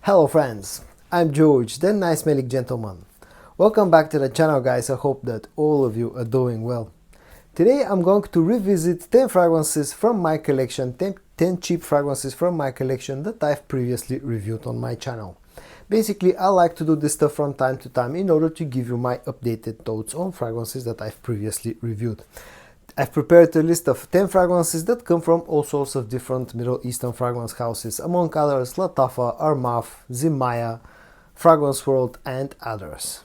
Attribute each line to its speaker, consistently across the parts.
Speaker 1: Hello friends, I'm George, the nice smelling gentleman. Welcome back to the channel guys, I hope that all of you are doing well. Today I'm going to revisit 10 fragrances from my collection, 10 cheap fragrances from my collection that I've previously reviewed on my channel. Basically, I like to do this stuff from time to time in order to give you my updated thoughts on fragrances that I've previously reviewed. I've prepared a list of 10 fragrances that come from all sorts of different Middle Eastern fragrance houses, among others Lattafa, Armaf, Zimaya, Fragrance World and others.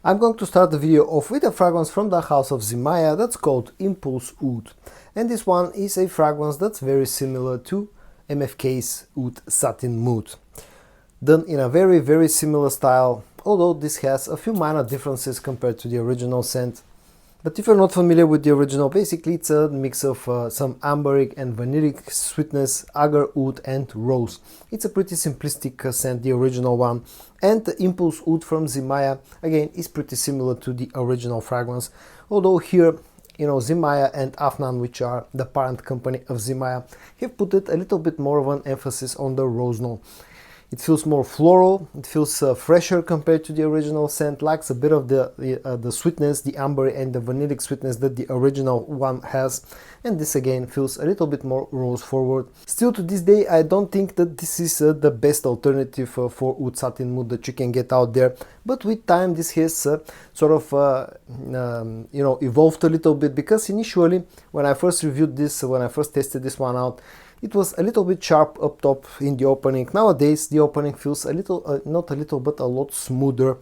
Speaker 1: I'm going to start the video off with a fragrance from the house of Zimaya that's called Impulse Oud. And this one is a fragrance that's very similar to MFK's Oud Satin Mood. Done in a very similar style, although this has a few minor differences compared to the original scent. But if you're not familiar with the original, basically it's a mix of some amberic and vanillic sweetness, agar, oud and rose. It's a pretty simplistic scent, the original one. And the Impulse Oud from Zimaya, again, is pretty similar to the original fragrance. Although here, Zimaya and Afnan, which are the parent company of Zimaya, have put it a little bit more of an emphasis on the rose note. It feels more floral, it feels fresher compared to the original scent, lacks a bit of the sweetness, the amber and the vanillic sweetness that the original one has, and this again feels a little bit more rose forward. Still to this day I don't think that this is the best alternative for Oud Satin Mood that you can get out there, but with time this has evolved a little bit, because initially when I first reviewed this, when I first tested this one out, it was a little bit sharp up top in the opening. Nowadays the opening feels a little, not a little but a lot smoother,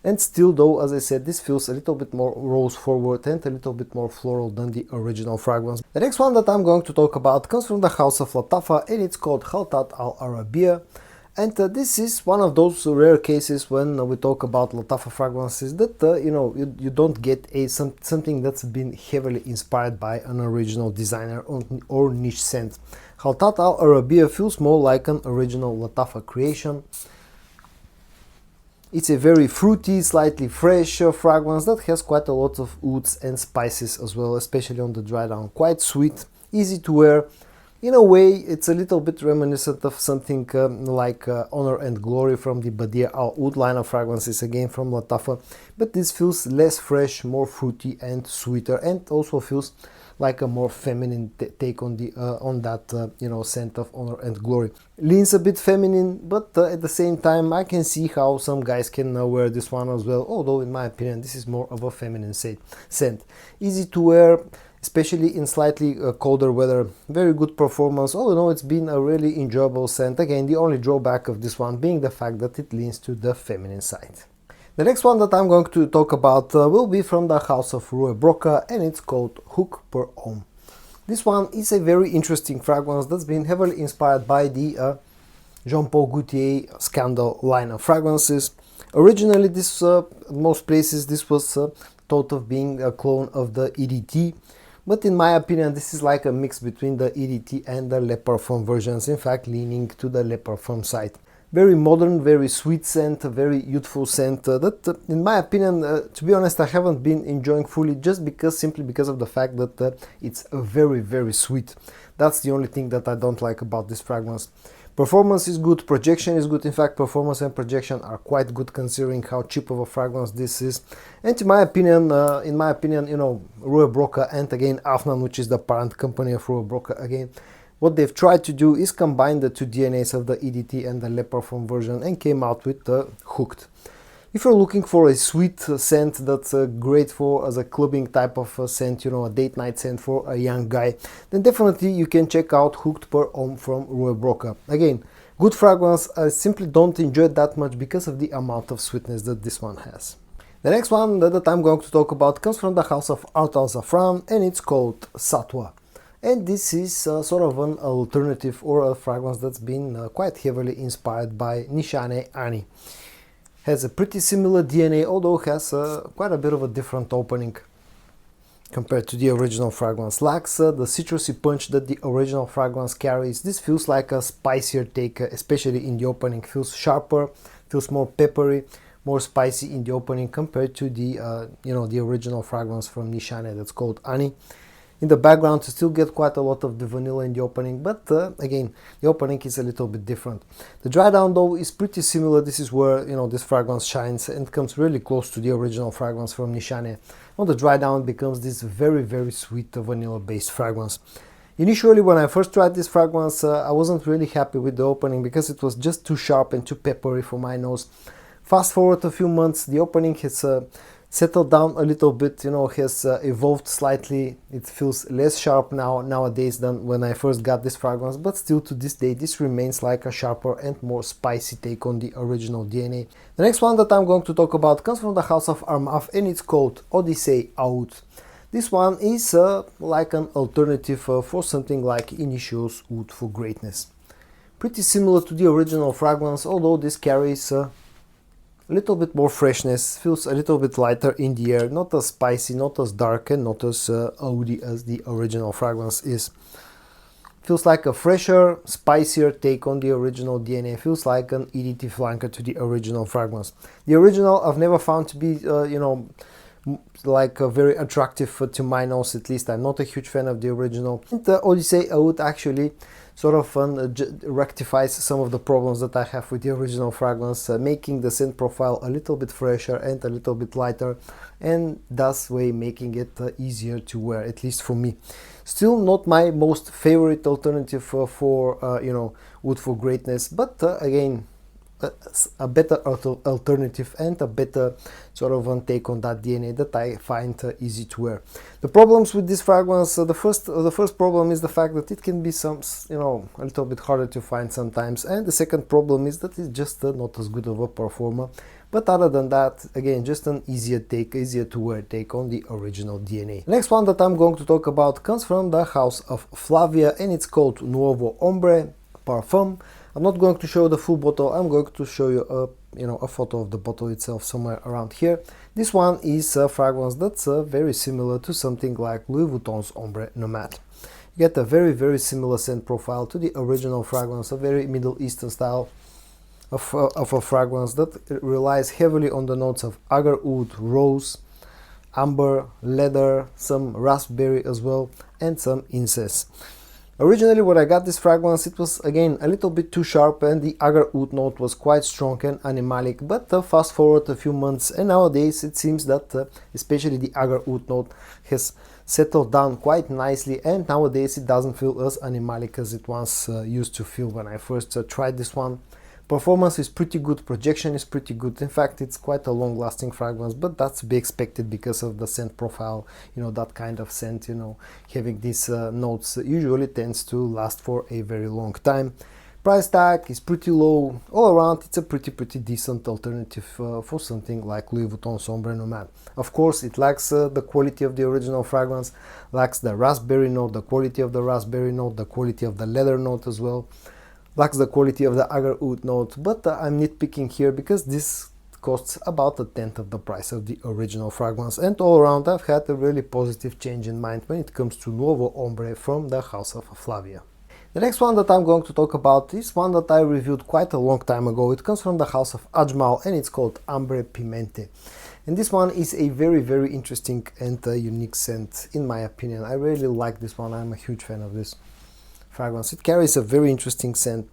Speaker 1: and still though, as I said, this feels a little bit more rose forward and a little bit more floral than the original fragrance. The next one that I'm going to talk about comes from the house of Lattafa and it's called Halat Al Arabia. And this is one of those rare cases when we talk about Lattafa fragrances that you don't get something that's been heavily inspired by an original designer or niche scent. Halat Al Arabia feels more like an original Lattafa creation. It's a very fruity, slightly fresh fragrance that has quite a lot of ouds and spices as well, especially on the dry down. Quite sweet, easy to wear. In a way, it's a little bit reminiscent of something like Honor and Glory from the Badia Al Oud line of fragrances, again from Lattafa, but this feels less fresh, more fruity and sweeter, and also feels like a more feminine take on that scent of Honor and Glory. Leans a bit feminine, but at the same time I can see how some guys can wear this one as well, although in my opinion this is more of a feminine scent. Easy to wear, especially in slightly colder weather. Very good performance. All in all, it's been a really enjoyable scent. Again, the only drawback of this one being the fact that it leans to the feminine side. The next one that I'm going to talk about will be from the house of Rue Broca and it's called Hook per Homme. This one is a very interesting fragrance that's been heavily inspired by the Jean-Paul Gaultier Scandal line of fragrances. Originally, this most places this was thought of being a clone of the EDT. But in my opinion, this is like a mix between the EDT and the Le Parfum versions, in fact leaning to the Le Parfum side. Very modern, very sweet scent, a very youthful scent that in my opinion, to be honest, I haven't been enjoying fully just simply because of the fact that it's very sweet. That's the only thing that I don't like about this fragrance. Performance is good, projection is good. In fact, performance and projection are quite good considering how cheap of a fragrance this is. And in my opinion, Rue Broca and again Afnan, which is the parent company of Rue Broca, again, what they've tried to do is combine the two DNAs of the EDT and the Le Parfum version and came out with the Hooked. If you're looking for a sweet scent that's great for as a clubbing type of scent, a date night scent for a young guy, then definitely you can check out Hooked per Homme from Rue Broca. Again, good fragrance. I simply don't enjoy it that much because of the amount of sweetness that this one has. The next one that I'm going to talk about comes from the house of Art Al Zafran and it's called Satwa. And this is sort of an alternative or a fragrance that's been quite heavily inspired by Nishane Ani. Has a pretty similar DNA, although has quite a bit of a different opening compared to the original fragrance. Lacks the citrusy punch that the original fragrance carries. This feels like a spicier take, especially in the opening. Feels sharper, feels more peppery, more spicy in the opening compared to the the original fragrance from Nishane that's called Ani. In the background you still get quite a lot of the vanilla in the opening, but again, the opening is a little bit different. The dry down though is pretty similar. This is where, you know, this fragrance shines and comes really close to the original fragrance from Nishane. On the dry down, it becomes this very sweet vanilla based fragrance. Initially, when I first tried this fragrance, I wasn't really happy with the opening because it was just too sharp and too peppery for my nose. Fast forward a few months, the opening has settled down a little bit, you know, has evolved slightly. It feels less sharp nowadays than when I first got this fragrance, but still to this day this remains like a sharper and more spicy take on the original DNA. The next one that I'm going to talk about comes from the house of Armaf and it's called Odyssea Oud. This one is like an alternative for something like Initio's Oud for Greatness. Pretty similar to the original fragrance, although this carries a little bit more freshness, feels a little bit lighter in the air, not as spicy, not as dark and not as oudy as the original fragrance is. Feels like a fresher, spicier take on the original DNA, feels like an EDT flanker to the original fragrance. The original I've never found to be, you know, like very attractive to my nose, at least. I'm not a huge fan of the original. And the Odyssey Oud actually sort of rectifies some of the problems that I have with the original fragrance, making the scent profile a little bit fresher and a little bit lighter, and thus way making it easier to wear, at least for me. Still not my most favorite alternative for you know, Oud for Greatness, but again, a better alternative and a better sort of take on that DNA that I find easy to wear. The problems with this fragrance, the first problem is the fact that it can be you know, a little bit harder to find sometimes, and the second problem is that it's just not as good of a performer. But other than that, again, just an easier to wear take on the original DNA. The next one that I'm going to talk about comes from the house of Flavia and it's called Novo Ombre Parfum. I'm not going to show the full bottle. I'm going to show you a photo of the bottle itself somewhere around here. This one is a fragrance that's very similar to something like Louis Vuitton's Ombre Nomad. You get a very similar scent profile to the original fragrance, a very Middle Eastern style of a fragrance that relies heavily on the notes of agar oud, rose, amber, leather, some raspberry as well, and some incense. Originally when I got this fragrance, it was again a little bit too sharp and the agar oud note was quite strong and animalic, but fast forward a few months and nowadays it seems that especially the agar oud note has settled down quite nicely, and nowadays it doesn't feel as animalic as it once used to feel when I first tried this one. Performance is pretty good, projection is pretty good. In fact, it's quite a long-lasting fragrance, but that's to be expected because of the scent profile. You know, that kind of scent, you know, having these notes usually tends to last for a very long time. Price tag is pretty low. All around, it's a pretty decent alternative for something like Louis Vuitton's Ombre Nomad. Of course, it lacks the quality of the original fragrance, lacks the raspberry note, the quality of the raspberry note, the quality of the leather note as well. Lacks the quality of the agar oud note, but I'm nitpicking here because this costs about a tenth of the price of the original fragrance, and all around I've had a really positive change in mind when it comes to Novo Ombre from the house of Flavia. The next one that I'm going to talk about is one that I reviewed quite a long time ago. It comes from the house of Adjal and it's called Ambre Pimente. And this one is a very interesting and unique scent in my opinion. I really like this one. I'm a huge fan of this fragrance. It carries a very interesting scent.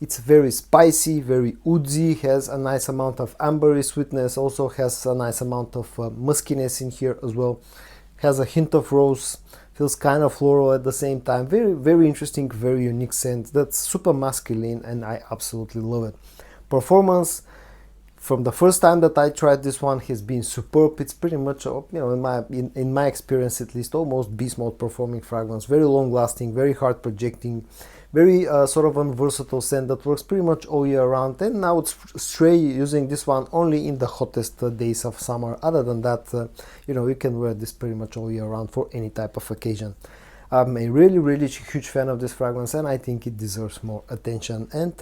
Speaker 1: It's very spicy, very woodsy, has a nice amount of ambery sweetness, also has a nice amount of muskiness in here as well. Has a hint of rose, feels kind of floral at the same time. Very interesting, very unique scent that's super masculine and I absolutely love it. Performance, from the first time that I tried this one, has been superb. It's pretty much, you know, in my experience at least, almost beast mode performing fragrance. Very long lasting, very hard projecting, very sort of a versatile scent that works pretty much all year round. And now it's stray using this one only in the hottest days of summer. Other than that, you know, you can wear this pretty much all year round for any type of occasion. I'm a really huge fan of this fragrance and I think it deserves more attention, and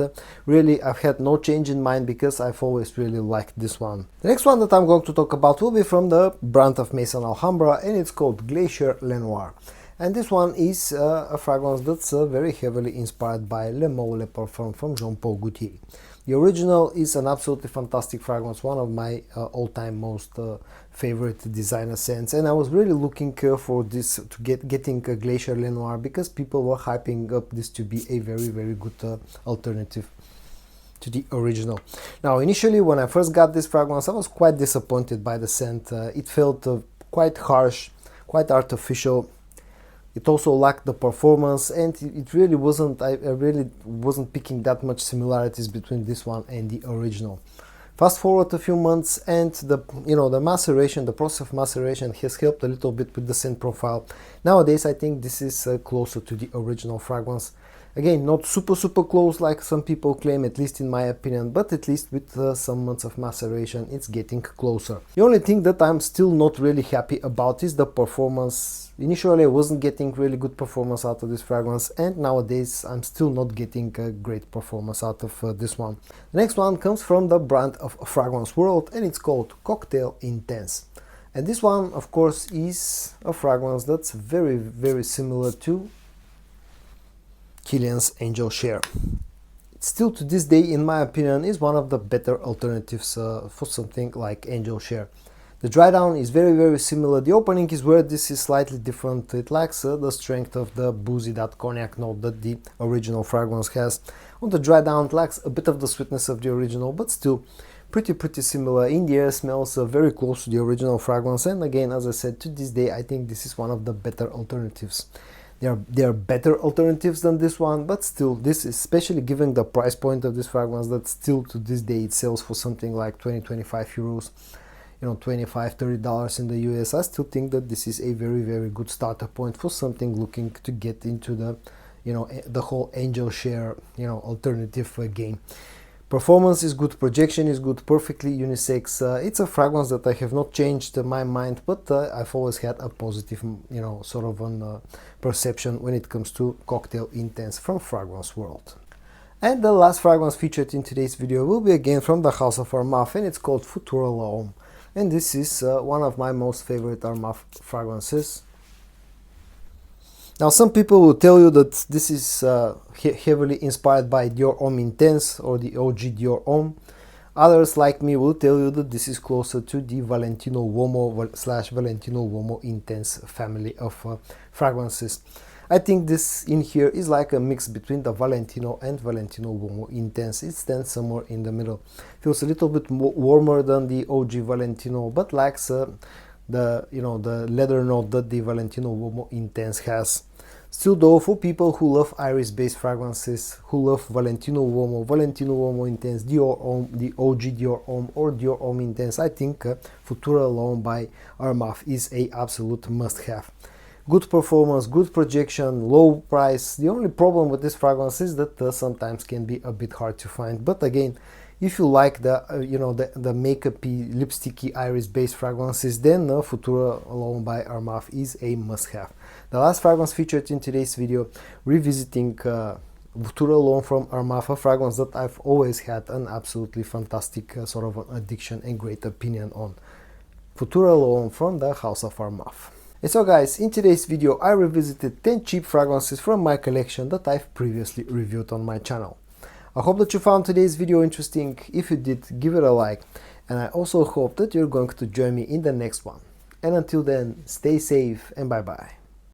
Speaker 1: really I've had no change in mind because I've always really liked this one. The next one that I'm going to talk about will be from the brand of Maison Al Hara and it's called Glacier Lenoir. And this one is a fragrance that's very heavily inspired by Le Mot Le Parfum from Jean-Paul Gaultier. The original is an absolutely fantastic fragrance, one of my all-time most favorite designer scents, and I was really looking for this to getting a Glacier Le Noir because people were hyping up this to be a very good alternative to the original. Now, initially when I first got this fragrance, I was quite disappointed by the scent. It felt quite harsh, quite artificial. It also lacked the performance, and it really wasn't, I really wasn't picking that much similarities between this one and the original. Fast forward a few months, and the maceration, the process of maceration has helped a little bit with the scent profile. Nowadays I think this is closer to the original fragrance. Again, not super close like some people claim, at least in my opinion, but at least with some months of maceration it's getting closer. The only thing that I'm still not really happy about is the performance. Initially I wasn't getting really good performance out of this fragrance, and nowadays I'm still not getting a great performance out of this one. The next one comes from the brand of Fragrance World, and it's called Cocktail Intense. And this one, of course, is a fragrance that's very similar to Kilian's Angel Share. Still to this day, in my opinion, is one of the better alternatives for something like Angel Share. The dry down is very similar. The opening is where this is slightly different. It lacks the strength of the boozy, that cognac note that the original fragrance has. On the dry down it lacks a bit of the sweetness of the original, but still pretty similar. In the air smells very close to the original fragrance, and again, as I said, to this day I think this is one of the better alternatives. There are better alternatives than this one, but still, this is, especially given the price point of this fragrance, that still to this day it sells for something like 20-25 euros, $25-30 in the US. I still think that this is a very good starter point for something looking to get into the the whole Angel Share alternative game. Performance is good, projection is good, perfectly unisex. It's a fragrance that I have not changed my mind, but I've always had a positive, sort of an perception when it comes to Cocktail Intense from Fragrance World. And the last fragrance featured in today's video will be again from the house of Armaf, and it's called Futura L'Homme. And this is one of my most favorite Armaf fragrances. Now, some people will tell you that this is heavily inspired by Dior Homme Intense or the OG Dior Homme. Others, like me, will tell you that this is closer to the Valentino Uomo / Valentino Uomo Intense family of fragrances. I think this in here is like a mix between the Valentino and Valentino Uomo Intense. It stands somewhere in the middle. Feels a little bit more warmer than the OG Valentino, but lacks the leather note that the Valentino Uomo Intense has. Still though, for people who love iris-based fragrances, who love Valentino Uomo Intense, Dior Homme, the OG Dior Homme or Dior Homme Intense, I think Futura L'Homme by Armaf is a absolute must-have. Good performance, good projection, low price. The only problem with this fragrance is that sometimes can be a bit hard to find, but again, if you like the the makeup-y, lipsticky, iris-based fragrances, then Futura L'Homme by Armaf is a must-have. The last fragrance featured in today's video, revisiting Futura L'Homme from Armaf, a fragrance that I've always had an absolutely fantastic sort of an addiction and great opinion on. Futura L'Homme from the house of Armaf. And so guys, in today's video I revisited 10 cheap fragrances from my collection that I've previously reviewed on my channel. I hope that you found today's video interesting. If you did, give it a like, and I also hope that you're going to join me in the next one. And until then, stay safe and bye bye.